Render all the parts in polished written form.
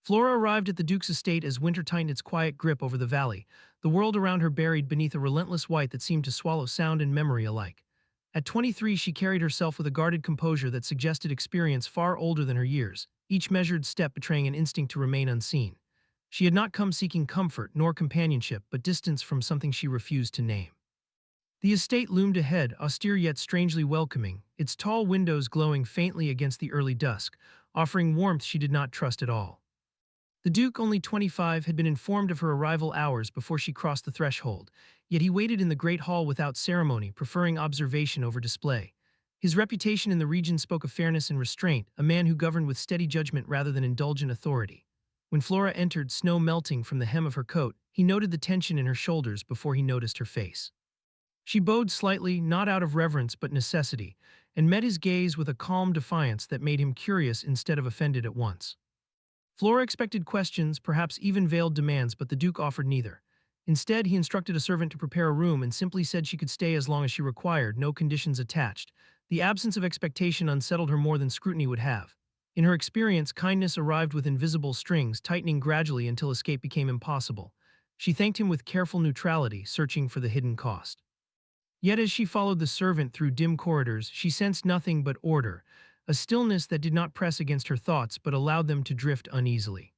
Flora arrived at the Duke's estate as winter tightened its quiet grip over the valley, the world around her buried beneath a relentless white that seemed to swallow sound and memory alike. At 23, she carried herself with a guarded composure that suggested experience far older than her years, each measured step betraying an instinct to remain unseen. She had not come seeking comfort nor companionship, but distance from something she refused to name. The estate loomed ahead, austere yet strangely welcoming, its tall windows glowing faintly against the early dusk, offering warmth she did not trust at all. The Duke, only 25, had been informed of her arrival hours before she crossed the threshold, yet he waited in the great hall without ceremony, preferring observation over display. His reputation in the region spoke of fairness and restraint, a man who governed with steady judgment rather than indulgent authority. When Flora entered, snow melting from the hem of her coat, he noted the tension in her shoulders before he noticed her face. She bowed slightly, not out of reverence but necessity, and met his gaze with a calm defiance that made him curious instead of offended at once. Flora expected questions, perhaps even veiled demands, but the Duke offered neither. Instead, he instructed a servant to prepare a room and simply said she could stay as long as she required, no conditions attached. The absence of expectation unsettled her more than scrutiny would have. In her experience, kindness arrived with invisible strings, tightening gradually until escape became impossible. She thanked him with careful neutrality, searching for the hidden cost. Yet as she followed the servant through dim corridors, she sensed nothing but order, a stillness that did not press against her thoughts but allowed them to drift uneasily.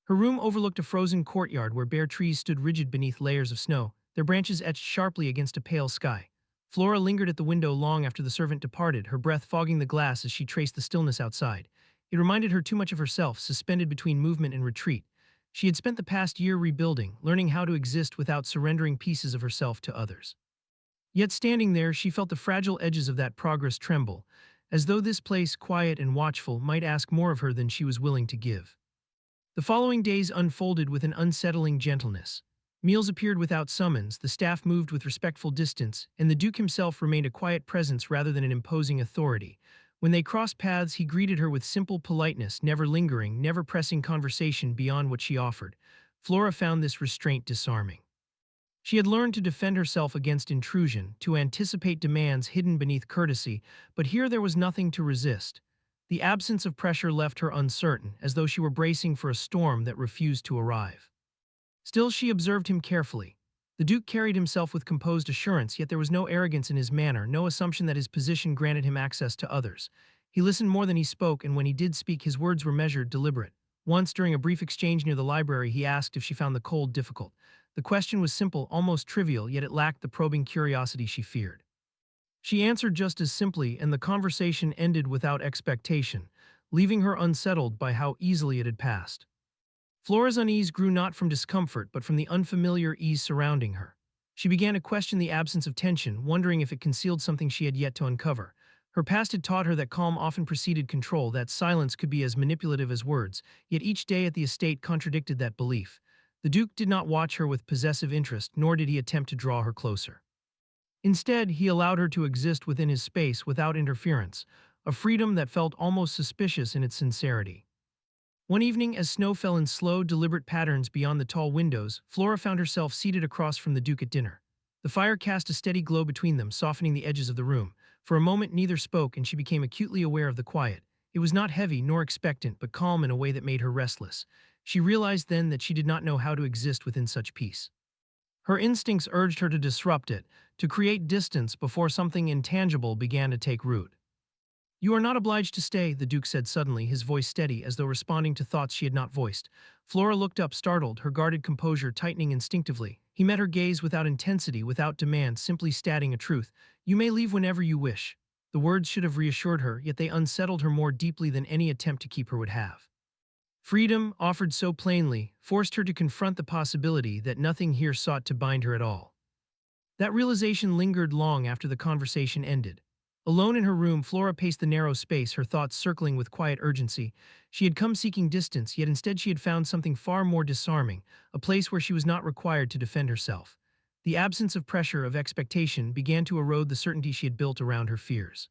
Her room overlooked a frozen courtyard where bare trees stood rigid beneath layers of snow, their branches etched sharply against a pale sky. Flora lingered at the window long after the servant departed, her breath fogging the glass as she traced the stillness outside. It reminded her too much of herself, suspended between movement and retreat. She had spent the past year rebuilding, learning how to exist without surrendering pieces of herself to others. Yet standing there, she felt the fragile edges of that progress tremble, as though this place, quiet and watchful, might ask more of her than she was willing to give. The following days unfolded with an unsettling gentleness. Meals appeared without summons, the staff moved with respectful distance, and the Duke himself remained a quiet presence rather than an imposing authority. When they crossed paths, he greeted her with simple politeness, never lingering, never pressing conversation beyond what she offered. Flora found this restraint disarming. She had learned to defend herself against intrusion, to anticipate demands hidden beneath courtesy, but here there was nothing to resist. The absence of pressure left her uncertain, as though she were bracing for a storm that refused to arrive. Still, she observed him carefully. The Duke carried himself with composed assurance, yet there was no arrogance in his manner, no assumption that his position granted him access to others. He listened more than he spoke, and when he did speak, his words were measured, deliberate. Once, during a brief exchange near the library, he asked if she found the cold difficult. The question was simple, almost trivial, yet it lacked the probing curiosity she feared. She answered just as simply, and the conversation ended without expectation, leaving her unsettled by how easily it had passed. Flora's unease grew not from discomfort, but from the unfamiliar ease surrounding her. She began to question the absence of tension, wondering if it concealed something she had yet to uncover. Her past had taught her that calm often preceded control, that silence could be as manipulative as words, yet each day at the estate contradicted that belief. The Duke did not watch her with possessive interest, nor did he attempt to draw her closer. Instead, he allowed her to exist within his space without interference, a freedom that felt almost suspicious in its sincerity. One evening, as snow fell in slow, deliberate patterns beyond the tall windows, Flora found herself seated across from the Duke at dinner. The fire cast a steady glow between them, softening the edges of the room. For a moment, neither spoke, and she became acutely aware of the quiet. It was not heavy nor expectant, but calm in a way that made her restless. She realized then that she did not know how to exist within such peace. Her instincts urged her to disrupt it, to create distance before something intangible began to take root. "You are not obliged to stay," the Duke said suddenly, his voice steady as though responding to thoughts she had not voiced. Flora looked up, startled, her guarded composure tightening instinctively. He met her gaze without intensity, without demand, simply stating a truth. "You may leave whenever you wish." The words should have reassured her, yet they unsettled her more deeply than any attempt to keep her would have. Freedom, offered so plainly, forced her to confront the possibility that nothing here sought to bind her at all. That realization lingered long after the conversation ended. Alone in her room, Flora paced the narrow space, her thoughts circling with quiet urgency. She had come seeking distance, yet instead she had found something far more disarming, a place where she was not required to defend herself. The absence of pressure, of expectation, began to erode the certainty she had built around her fears.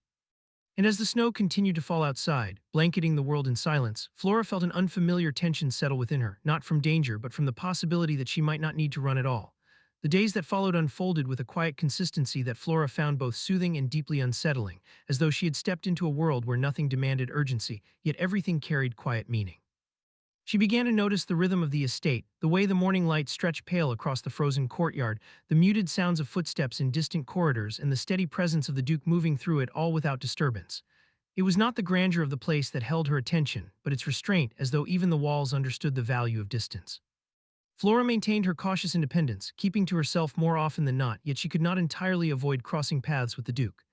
And as the snow continued to fall outside, blanketing the world in silence, Flora felt an unfamiliar tension settle within her, not from danger, but from the possibility that she might not need to run at all. The days that followed unfolded with a quiet consistency that Flora found both soothing and deeply unsettling, as though she had stepped into a world where nothing demanded urgency, yet everything carried quiet meaning. She began to notice the rhythm of the estate, the way the morning light stretched pale across the frozen courtyard, the muted sounds of footsteps in distant corridors, and the steady presence of the Duke moving through it all without disturbance. It was not the grandeur of the place that held her attention, but its restraint, as though even the walls understood the value of distance. Flora maintained her cautious independence, keeping to herself more often than not, yet she could not entirely avoid crossing paths with the Duke.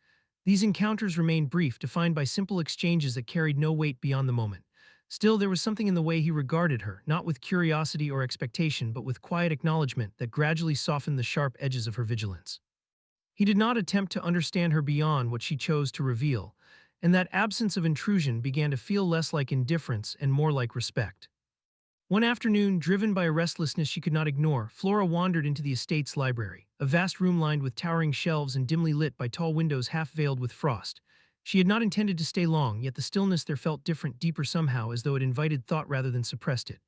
These encounters remained brief, defined by simple exchanges that carried no weight beyond the moment. Still, there was something in the way he regarded her, not with curiosity or expectation, but with quiet acknowledgement that gradually softened the sharp edges of her vigilance. He did not attempt to understand her beyond what she chose to reveal, and that absence of intrusion began to feel less like indifference and more like respect. One afternoon, driven by a restlessness she could not ignore, Flora wandered into the estate's library, a vast room lined with towering shelves and dimly lit by tall windows half veiled with frost. She had not intended to stay long, yet the stillness there felt different, deeper somehow, as though it invited thought rather than suppressed it.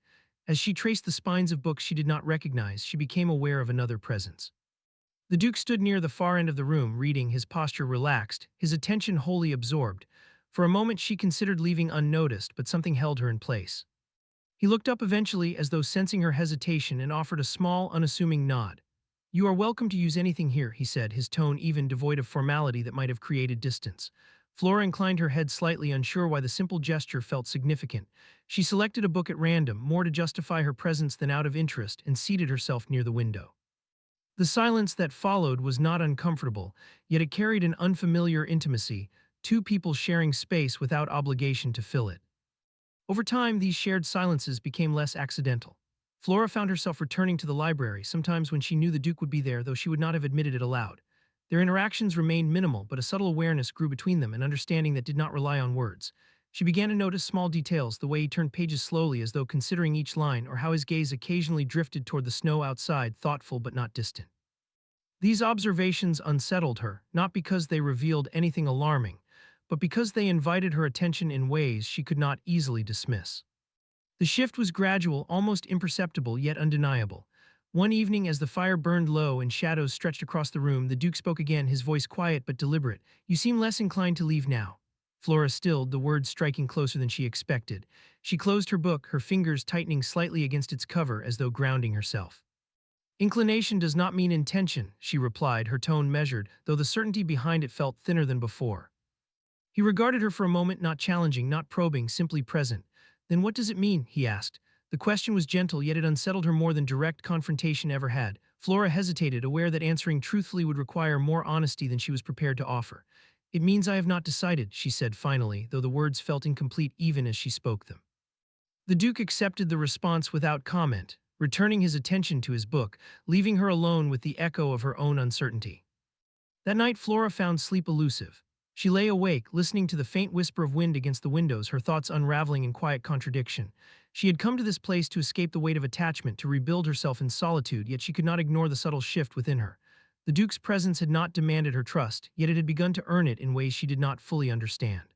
As she traced the spines of books she did not recognize, she became aware of another presence. The Duke stood near the far end of the room, reading, his posture relaxed, his attention wholly absorbed. For a moment she considered leaving unnoticed, but something held her in place. He looked up eventually, as though sensing her hesitation, and offered a small, unassuming nod. "You are welcome to use anything here," he said, his tone even devoid of formality that might have created distance. Flora inclined her head slightly, unsure why the simple gesture felt significant. She selected a book at random, more to justify her presence than out of interest, and seated herself near the window. The silence that followed was not uncomfortable, yet it carried an unfamiliar intimacy, two people sharing space without obligation to fill it. Over time, these shared silences became less accidental. Flora found herself returning to the library, sometimes when she knew the Duke would be there, though she would not have admitted it aloud. Their interactions remained minimal, but a subtle awareness grew between them, an understanding that did not rely on words. She began to notice small details, the way he turned pages slowly as though considering each line, or how his gaze occasionally drifted toward the snow outside, thoughtful but not distant. These observations unsettled her, not because they revealed anything alarming, but because they invited her attention in ways she could not easily dismiss. The shift was gradual, almost imperceptible, yet undeniable. One evening, as the fire burned low and shadows stretched across the room, the Duke spoke again, his voice quiet but deliberate. "You seem less inclined to leave now." Flora stilled, the words striking closer than she expected. She closed her book, her fingers tightening slightly against its cover as though grounding herself. "Inclination does not mean intention," she replied, her tone measured, though the certainty behind it felt thinner than before. He regarded her for a moment, not challenging, not probing, simply present. "Then what does it mean?" he asked. The question was gentle, yet it unsettled her more than direct confrontation ever had. Flora hesitated, aware that answering truthfully would require more honesty than she was prepared to offer. "It means I have not decided," she said finally, though the words felt incomplete even as she spoke them. The Duke accepted the response without comment, returning his attention to his book, leaving her alone with the echo of her own uncertainty. That night Flora found sleep elusive. She lay awake, listening to the faint whisper of wind against the windows, her thoughts unraveling in quiet contradiction. She had come to this place to escape the weight of attachment, to rebuild herself in solitude, yet she could not ignore the subtle shift within her. The Duke's presence had not demanded her trust, yet it had begun to earn it in ways she did not fully understand.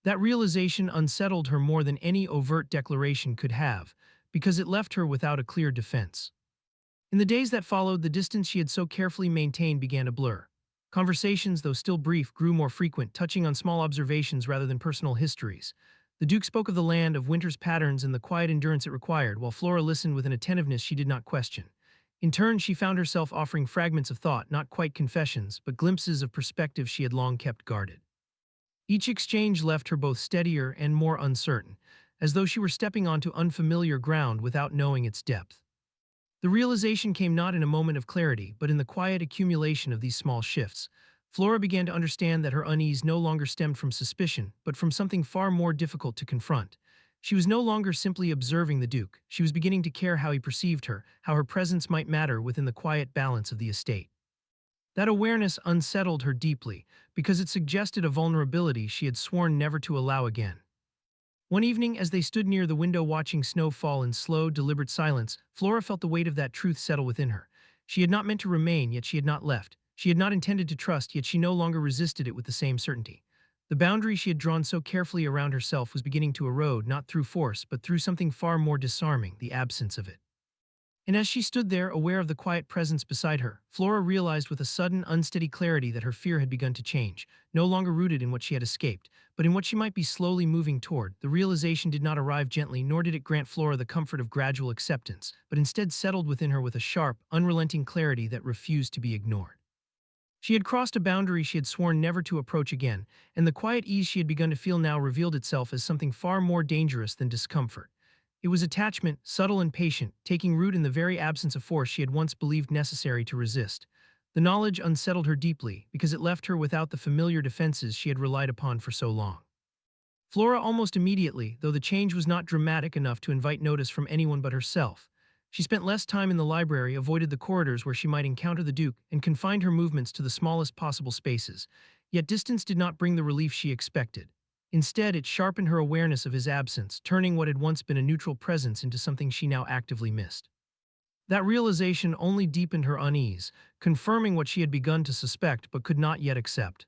That realization unsettled her more than any overt declaration could have, because it left her without a clear defense. In the days that followed, the distance she had so carefully maintained began to blur. Conversations, though still brief, grew more frequent, touching on small observations rather than personal histories. The Duke spoke of the land, of winter's patterns, and the quiet endurance it required, while Flora listened with an attentiveness she did not question. In turn, she found herself offering fragments of thought, not quite confessions, but glimpses of perspective she had long kept guarded. Each exchange left her both steadier and more uncertain, as though she were stepping onto unfamiliar ground without knowing its depth. The realization came not in a moment of clarity, but in the quiet accumulation of these small shifts. Flora began to understand that her unease no longer stemmed from suspicion, but from something far more difficult to confront. She was no longer simply observing the Duke. She was beginning to care how he perceived her, how her presence might matter within the quiet balance of the estate. That awareness unsettled her deeply, because it suggested a vulnerability she had sworn never to allow again. One evening, as they stood near the window watching snow fall in slow, deliberate silence, Flora felt the weight of that truth settle within her. She had not meant to remain, yet she had not left. She had not intended to trust, yet she no longer resisted it with the same certainty. The boundary she had drawn so carefully around herself was beginning to erode, not through force, but through something far more disarming, the absence of it. And as she stood there, aware of the quiet presence beside her, Flora realized with a sudden, unsteady clarity that her fear had begun to change, no longer rooted in what she had escaped, but in what she might be slowly moving toward. The realization did not arrive gently, nor did it grant Flora the comfort of gradual acceptance, but instead settled within her with a sharp, unrelenting clarity that refused to be ignored. She had crossed a boundary she had sworn never to approach again, and the quiet ease she had begun to feel now revealed itself as something far more dangerous than discomfort. It was attachment, subtle and patient, taking root in the very absence of force she had once believed necessary to resist. The knowledge unsettled her deeply, because it left her without the familiar defenses she had relied upon for so long. Flora almost immediately, though the change was not dramatic enough to invite notice from anyone but herself. She spent less time in the library, avoided the corridors where she might encounter the Duke, and confined her movements to the smallest possible spaces. Yet distance did not bring the relief she expected. Instead, it sharpened her awareness of his absence, turning what had once been a neutral presence into something she now actively missed. That realization only deepened her unease, confirming what she had begun to suspect but could not yet accept.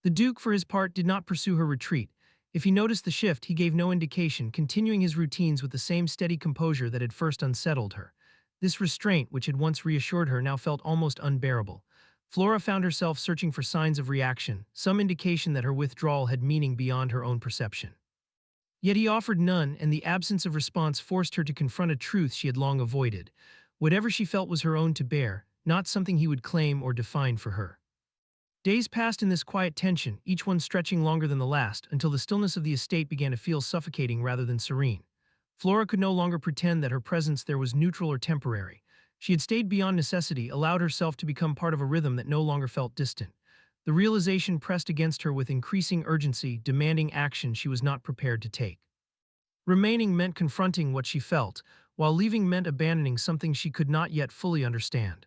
The Duke, for his part, did not pursue her retreat. If he noticed the shift, he gave no indication, continuing his routines with the same steady composure that had first unsettled her. This restraint, which had once reassured her, now felt almost unbearable. Flora found herself searching for signs of reaction, some indication that her withdrawal had meaning beyond her own perception. Yet he offered none, and the absence of response forced her to confront a truth she had long avoided. Whatever she felt was her own to bear, not something he would claim or define for her. Days passed in this quiet tension, each one stretching longer than the last, until the stillness of the estate began to feel suffocating rather than serene. Flora could no longer pretend that her presence there was neutral or temporary. She had stayed beyond necessity, allowed herself to become part of a rhythm that no longer felt distant. The realization pressed against her with increasing urgency, demanding action she was not prepared to take. Remaining meant confronting what she felt, while leaving meant abandoning something she could not yet fully understand.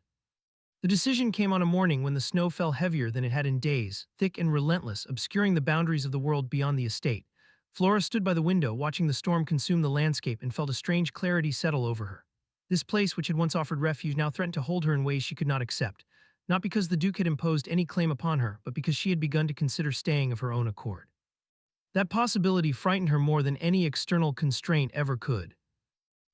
The decision came on a morning when the snow fell heavier than it had in days, thick and relentless, obscuring the boundaries of the world beyond the estate. Flora stood by the window, watching the storm consume the landscape, and felt a strange clarity settle over her. This place, which had once offered refuge, now threatened to hold her in ways she could not accept, not because the Duke had imposed any claim upon her, but because she had begun to consider staying of her own accord. That possibility frightened her more than any external constraint ever could.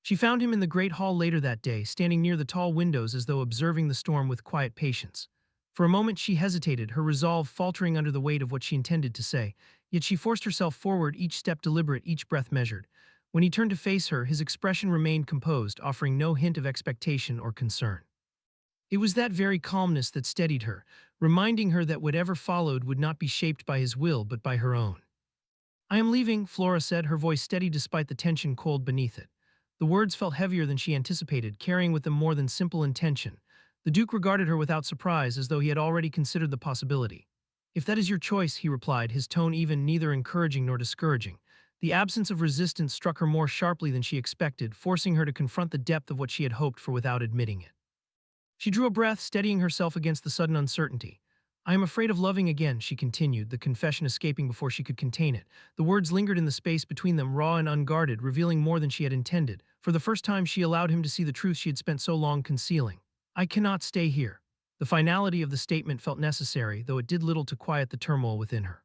She found him in the great hall later that day, standing near the tall windows as though observing the storm with quiet patience. For a moment she hesitated, her resolve faltering under the weight of what she intended to say, yet she forced herself forward, each step deliberate, each breath measured. When he turned to face her, his expression remained composed, offering no hint of expectation or concern. It was that very calmness that steadied her, reminding her that whatever followed would not be shaped by his will but by her own. "I am leaving," Flora said, her voice steady despite the tension cold beneath it. The words felt heavier than she anticipated, carrying with them more than simple intention. The Duke regarded her without surprise, as though he had already considered the possibility. "If that is your choice," he replied, his tone even neither encouraging nor discouraging. The absence of resistance struck her more sharply than she expected, forcing her to confront the depth of what she had hoped for without admitting it. She drew a breath, steadying herself against the sudden uncertainty. "I am afraid of loving again," she continued, the confession escaping before she could contain it. The words lingered in the space between them, raw and unguarded, revealing more than she had intended. For the first time, she allowed him to see the truth she had spent so long concealing. "I cannot stay here." The finality of the statement felt necessary, though it did little to quiet the turmoil within her.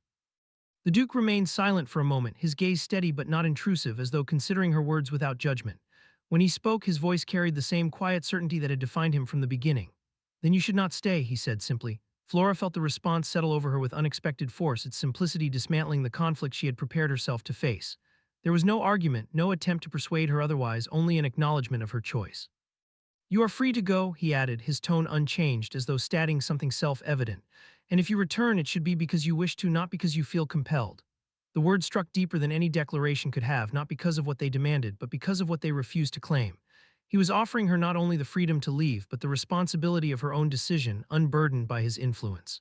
The Duke remained silent for a moment, his gaze steady but not intrusive, as though considering her words without judgment. When he spoke, his voice carried the same quiet certainty that had defined him from the beginning. "Then you should not stay," he said simply. Flora felt the response settle over her with unexpected force, its simplicity dismantling the conflict she had prepared herself to face. There was no argument, no attempt to persuade her otherwise, only an acknowledgement of her choice. "You are free to go," he added, his tone unchanged, as though stating something self-evident. "And if you return, it should be because you wish to, not because you feel compelled." The words struck deeper than any declaration could have, not because of what they demanded, but because of what they refused to claim. He was offering her not only the freedom to leave, but the responsibility of her own decision, unburdened by his influence.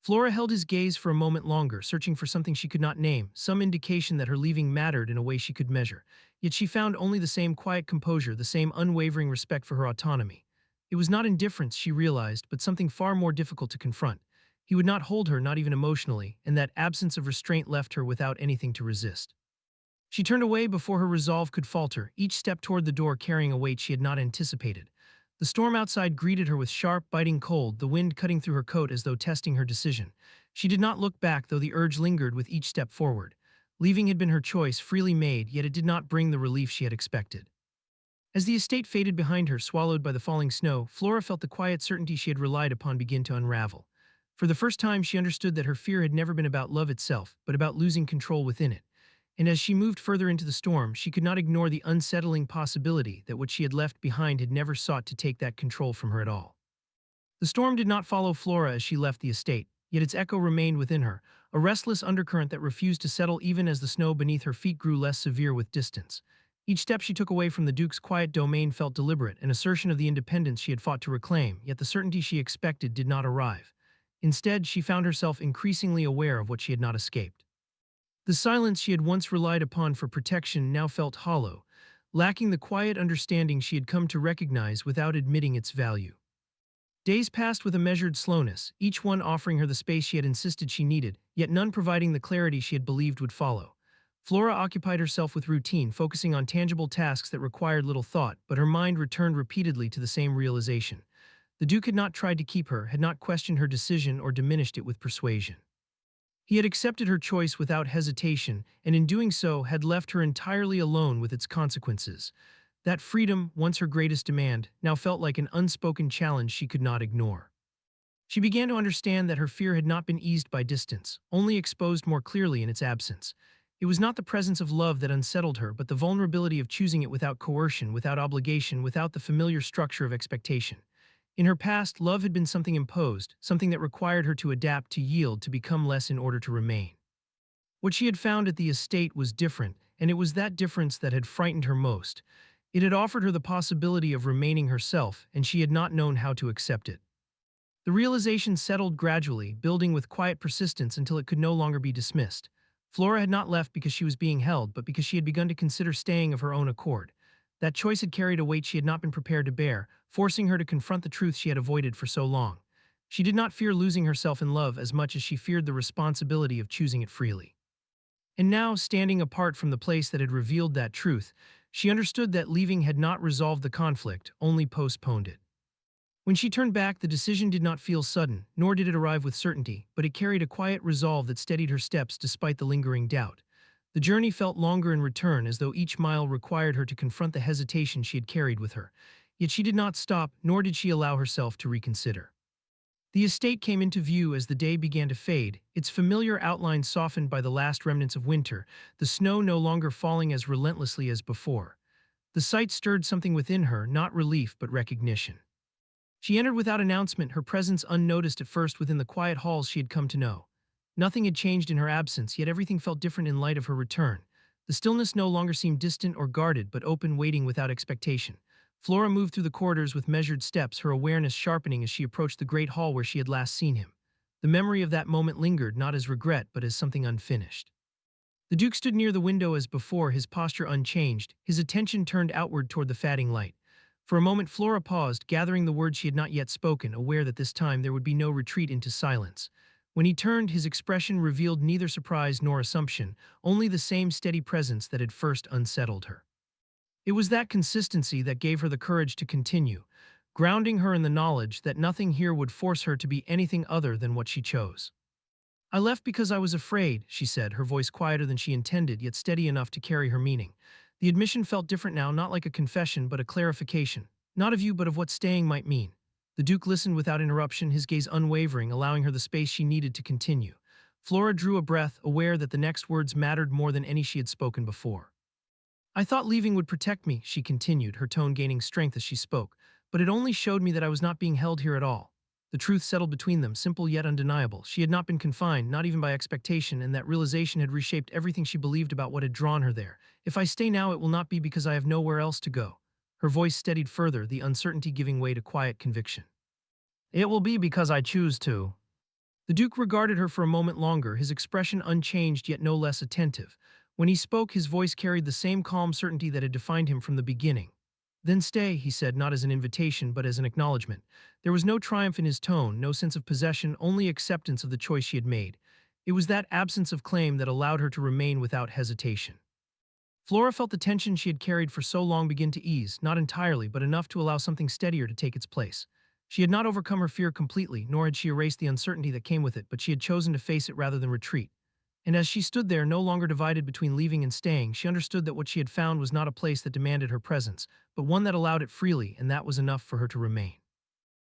Flora held his gaze for a moment longer, searching for something she could not name, some indication that her leaving mattered in a way she could measure. Yet she found only the same quiet composure, the same unwavering respect for her autonomy. It was not indifference, she realized, but something far more difficult to confront. He would not hold her, not even emotionally, and that absence of restraint left her without anything to resist. She turned away before her resolve could falter, each step toward the door carrying a weight she had not anticipated. The storm outside greeted her with sharp, biting cold, the wind cutting through her coat as though testing her decision. She did not look back, though the urge lingered with each step forward. Leaving had been her choice, freely made, yet it did not bring the relief she had expected. As the estate faded behind her, swallowed by the falling snow, Flora felt the quiet certainty she had relied upon begin to unravel. For the first time, she understood that her fear had never been about love itself, but about losing control within it. And as she moved further into the storm, she could not ignore the unsettling possibility that what she had left behind had never sought to take that control from her at all. The storm did not follow Flora as she left the estate, yet its echo remained within her, a restless undercurrent that refused to settle even as the snow beneath her feet grew less severe with distance. Each step she took away from the Duke's quiet domain felt deliberate, an assertion of the independence she had fought to reclaim, yet the certainty she expected did not arrive. Instead, she found herself increasingly aware of what she had not escaped. The silence she had once relied upon for protection now felt hollow, lacking the quiet understanding she had come to recognize without admitting its value. Days passed with a measured slowness, each one offering her the space she had insisted she needed, yet none providing the clarity she had believed would follow. Flora occupied herself with routine, focusing on tangible tasks that required little thought, but her mind returned repeatedly to the same realization. The Duke had not tried to keep her, had not questioned her decision or diminished it with persuasion. He had accepted her choice without hesitation, and in doing so had left her entirely alone with its consequences. That freedom, once her greatest demand, now felt like an unspoken challenge she could not ignore. She began to understand that her fear had not been eased by distance, only exposed more clearly in its absence. It was not the presence of love that unsettled her, but the vulnerability of choosing it without coercion, without obligation, without the familiar structure of expectation. In her past, love had been something imposed, something that required her to adapt, to yield, to become less in order to remain. What she had found at the estate was different, and it was that difference that had frightened her most. It had offered her the possibility of remaining herself, and she had not known how to accept it. The realization settled gradually, building with quiet persistence until it could no longer be dismissed. Flora had not left because she was being held, but because she had begun to consider staying of her own accord. That choice had carried a weight she had not been prepared to bear, forcing her to confront the truth she had avoided for so long. She did not fear losing herself in love as much as she feared the responsibility of choosing it freely. And now, standing apart from the place that had revealed that truth, she understood that leaving had not resolved the conflict, only postponed it. When she turned back, the decision did not feel sudden, nor did it arrive with certainty, but it carried a quiet resolve that steadied her steps despite the lingering doubt. The journey felt longer in return, as though each mile required her to confront the hesitation she had carried with her. Yet she did not stop, nor did she allow herself to reconsider. The estate came into view as the day began to fade, its familiar outline softened by the last remnants of winter, the snow no longer falling as relentlessly as before. The sight stirred something within her, not relief but recognition. She entered without announcement, her presence unnoticed at first within the quiet halls she had come to know. Nothing had changed in her absence, yet everything felt different in light of her return. The stillness no longer seemed distant or guarded, but open, waiting without expectation. Flora moved through the corridors with measured steps, her awareness sharpening as she approached the great hall where she had last seen him. The memory of that moment lingered, not as regret, but as something unfinished. The Duke stood near the window as before, his posture unchanged, his attention turned outward toward the fading light. For a moment Flora paused, gathering the words she had not yet spoken, aware that this time there would be no retreat into silence. When he turned, his expression revealed neither surprise nor assumption, only the same steady presence that had first unsettled her. It was that consistency that gave her the courage to continue, grounding her in the knowledge that nothing here would force her to be anything other than what she chose. "I left because I was afraid," she said, her voice quieter than she intended, yet steady enough to carry her meaning. The admission felt different now, not like a confession, but a clarification. Not of you, but of what staying might mean. The Duke listened without interruption, his gaze unwavering, allowing her the space she needed to continue. Flora drew a breath, aware that the next words mattered more than any she had spoken before. "I thought leaving would protect me," she continued, her tone gaining strength as she spoke, "but it only showed me that I was not being held here at all." The truth settled between them, simple yet undeniable. She had not been confined, not even by expectation, and that realization had reshaped everything she believed about what had drawn her there. "If I stay now, it will not be because I have nowhere else to go." Her voice steadied further, the uncertainty giving way to quiet conviction. "It will be because I choose to." The Duke regarded her for a moment longer, his expression unchanged yet no less attentive. When he spoke, his voice carried the same calm certainty that had defined him from the beginning. "Then stay," he said, not as an invitation but as an acknowledgement. There was no triumph in his tone, no sense of possession, only acceptance of the choice she had made. It was that absence of claim that allowed her to remain without hesitation. Flora felt the tension she had carried for so long begin to ease, not entirely, but enough to allow something steadier to take its place. She had not overcome her fear completely, nor had she erased the uncertainty that came with it, but she had chosen to face it rather than retreat. And as she stood there, no longer divided between leaving and staying, she understood that what she had found was not a place that demanded her presence, but one that allowed it freely, and that was enough for her to remain.